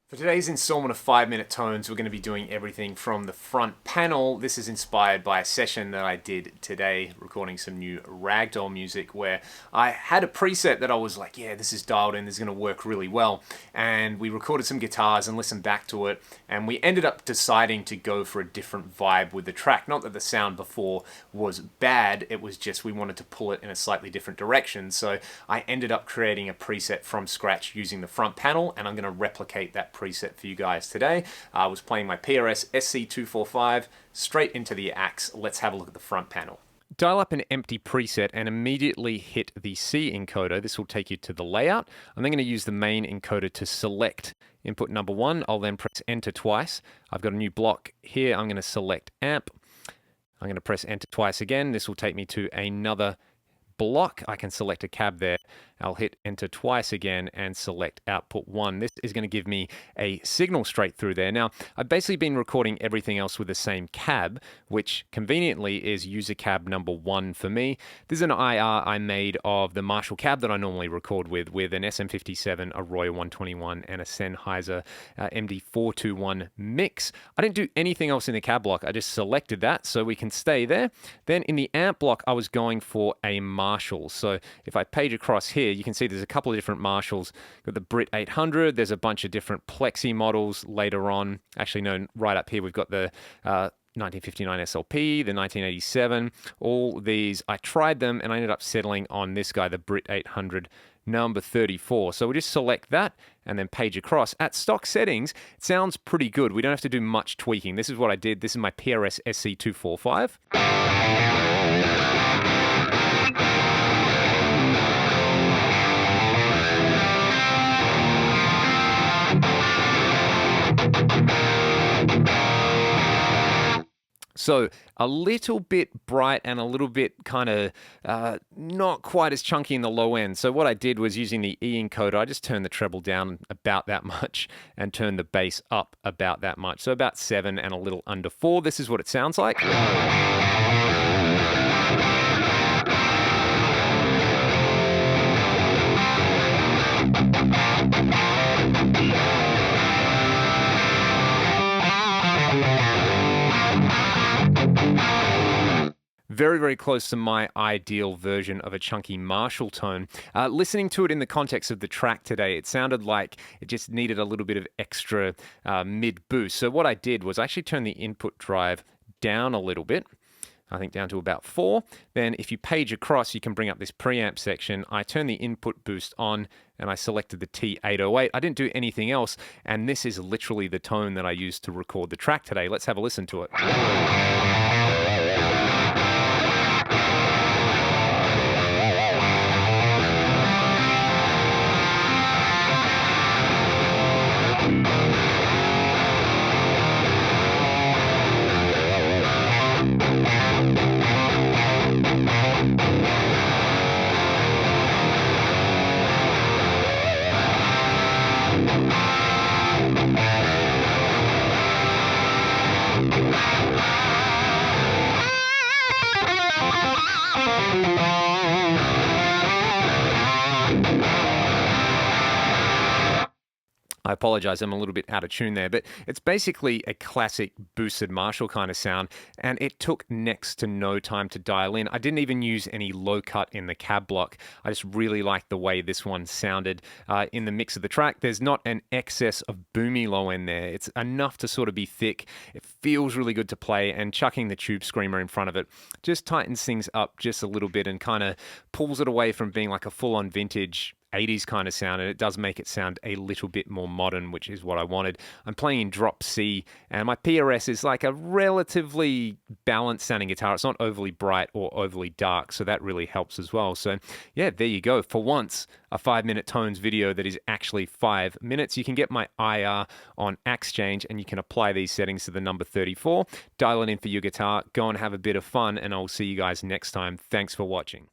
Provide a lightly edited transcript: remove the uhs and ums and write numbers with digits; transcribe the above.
For today's installment of 5-Minute Tones, we're going to be doing everything from the front panel. This is inspired by a session that I did today, recording some new ragdoll music, where I had a preset that I was like, yeah, this is dialed in, this is going to work really well. And we recorded some guitars and listened back to it, and we ended up deciding to go for a different vibe with the track. Not that the sound before was bad, it was just we wanted to pull it in a slightly different direction. So I ended up creating a preset from scratch using the front panel, and I'm going to replicate that preset for you guys today. I was playing my PRS SC245 straight into the axe. Let's have a look at the front panel. Dial up an empty preset and immediately hit the C encoder. This will take you to the layout. I'm then going to use the main encoder to select input number 1. I'll then press enter twice. I've got a new block here. I'm going to select amp. I'm going to press enter twice again. This will take me to another block. I can select a cab there. I'll hit enter twice again and select output 1. This is going to give me a signal straight through there. Now, I've basically been recording everything else with the same cab, which conveniently is user cab number 1 for me. This is an IR I made of the Marshall cab that I normally record with an SM57, a Roy 121, and a Sennheiser MD421 mix. I didn't do anything else in the cab block. I just selected that so we can stay there. Then in the amp block, I was going for a Marshall. So if I page across here, you can see there's a couple of different Marshalls. Got the Brit 800. There's a bunch of different Plexi models later on. Actually, no, right up here we've got the 1959 SLP, the 1987. All these, I tried them and I ended up settling on this guy, the Brit 800 number 34. So we'll just select that and then page across. At stock settings, it sounds pretty good. We don't have to do much tweaking. This is what I did. This is my PRS SC245. So a little bit bright and a little bit kind of not quite as chunky in the low end. So what I did was using the E encoder, I just turned the treble down about that much and turned the bass up about that much. So about 7 and a little under 4. This is what it sounds like. Very, very close to my ideal version of a chunky Marshall tone. Listening to it in the context of the track today, it sounded like it just needed a little bit of extra mid boost. So what I did was I actually turned the input drive down a little bit. I think down to about 4. Then if you page across, you can bring up this preamp section. I turn the input boost on and I selected the T808. I didn't do anything else. And this is literally the tone that I used to record the track today. Let's have a listen to it. I apologize, I'm a little bit out of tune there, but it's basically a classic boosted Marshall kind of sound, and it took next to no time to dial in. I didn't even use any low cut in the cab block. I just really liked the way this one sounded in the mix of the track. There's not an excess of boomy low end there. It's enough to sort of be thick. It feels really good to play, and chucking the tube screamer in front of it just tightens things up just a little bit and kind of pulls it away from being like a full-on vintage 80s kind of sound, and it does make it sound a little bit more modern, which is what I wanted. I'm playing in drop C, and my PRS is like a relatively balanced sounding guitar. It's not overly bright or overly dark, so that really helps as well. So yeah, there you go. For once, a 5-minute tones video that is actually 5 minutes. You can get my IR on Axe Change, and you can apply these settings to the number 34. Dial it in for your guitar. Go and have a bit of fun, and I'll see you guys next time. Thanks for watching.